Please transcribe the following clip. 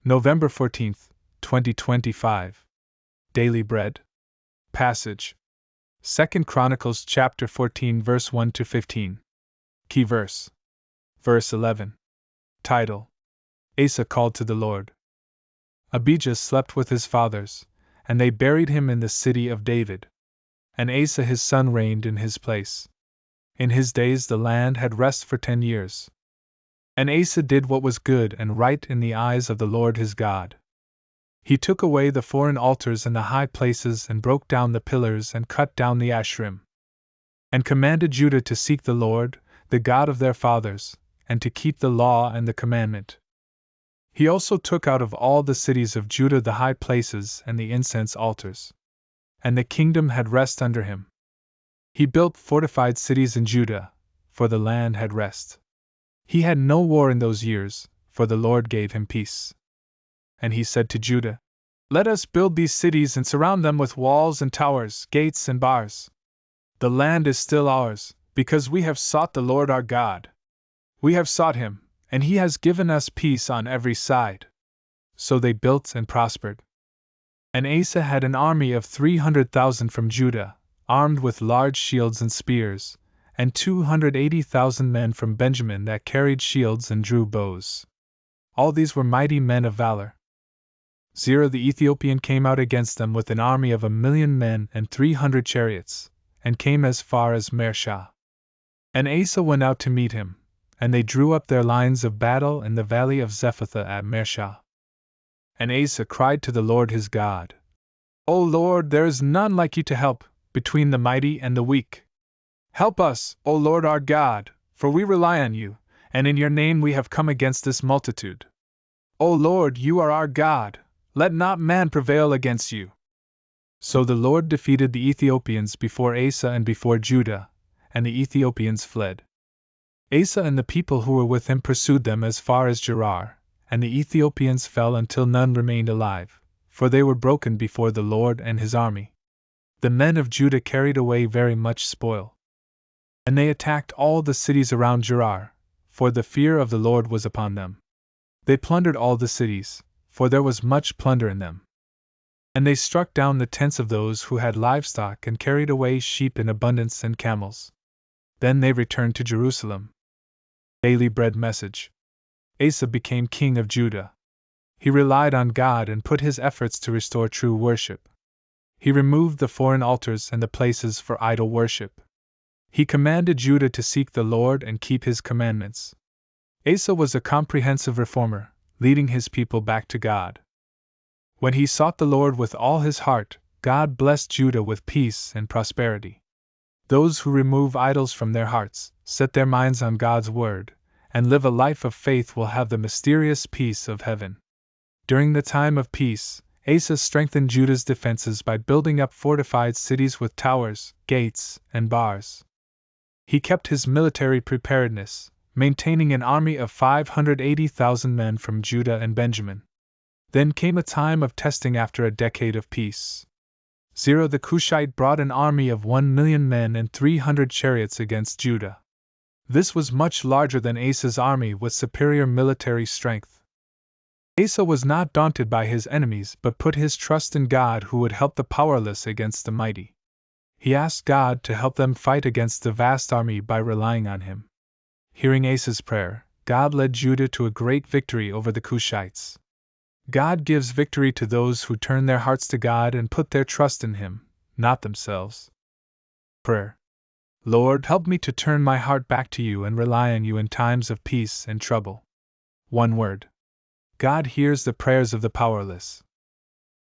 November 14th, 2025. Daily Bread. Passage. 2 Chronicles chapter 14 verse 1 to 15. Key verse. Verse 11. Title: Asa called to the Lord. Abijah slept with his fathers, and they buried him in the city of David. And Asa his son reigned in his place. In his days the land had rest for 10 years. And Asa did what was good and right in the eyes of the Lord his God. He took away the foreign altars and the high places and broke down the pillars and cut down the Asherim. And commanded Judah to seek the Lord, the God of their fathers, and to keep the law and the commandment. He also took out of all the cities of Judah the high places and the incense altars. And the kingdom had rest under him. He built fortified cities in Judah, for the land had rest. He had no war in those years, for the Lord gave him peace. And he said to Judah, "Let us build these cities and surround them with walls and towers, gates and bars. The land is still ours, because we have sought the Lord our God. We have sought him, and he has given us peace on every side." So they built and prospered. And Asa had an army of 300,000 from Judah, armed with large shields and spears, and 280,000 men from Benjamin that carried shields and drew bows. All these were mighty men of valor. Zerah the Ethiopian came out against them with an army of 1,000,000 men and 300 chariots, and came as far as Mareshah. And Asa went out to meet him, and they drew up their lines of battle in the valley of Zephathah at Mareshah. And Asa cried to the Lord his God, "O Lord, there is none like you to help, between the mighty and the weak. Help us, O Lord our God, for we rely on you, and in your name we have come against this multitude. O Lord, you are our God, let not man prevail against you." So the Lord defeated the Ethiopians before Asa and before Judah, and the Ethiopians fled. Asa and the people who were with him pursued them as far as Gerar, and the Ethiopians fell until none remained alive, for they were broken before the Lord and his army. The men of Judah carried away very much spoil. And they attacked all the cities around Gerar, for the fear of the Lord was upon them. They plundered all the cities, for there was much plunder in them. And they struck down the tents of those who had livestock and carried away sheep in abundance and camels. Then they returned to Jerusalem. Daily Bread Message. Asa became king of Judah. He relied on God and put his efforts to restore true worship. He removed the foreign altars and the places for idol worship. He commanded Judah to seek the Lord and keep his commandments. Asa was a comprehensive reformer, leading his people back to God. When he sought the Lord with all his heart, God blessed Judah with peace and prosperity. Those who remove idols from their hearts, set their minds on God's word, and live a life of faith will have the mysterious peace of heaven. During the time of peace, Asa strengthened Judah's defenses by building up fortified cities with towers, gates, and bars. He kept his military preparedness, maintaining an army of 580,000 men from Judah and Benjamin. Then came a time of testing after a decade of peace. Zerah the Cushite brought an army of 1,000,000 men and 300 chariots against Judah. This was much larger than Asa's army with superior military strength. Asa was not daunted by his enemies but put his trust in God who would help the powerless against the mighty. He asked God to help them fight against the vast army by relying on him. Hearing Asa's prayer, God led Judah to a great victory over the Cushites. God gives victory to those who turn their hearts to God and put their trust in him, not themselves. Prayer. Lord, help me to turn my heart back to you and rely on you in times of peace and trouble. One word. God hears the prayers of the powerless.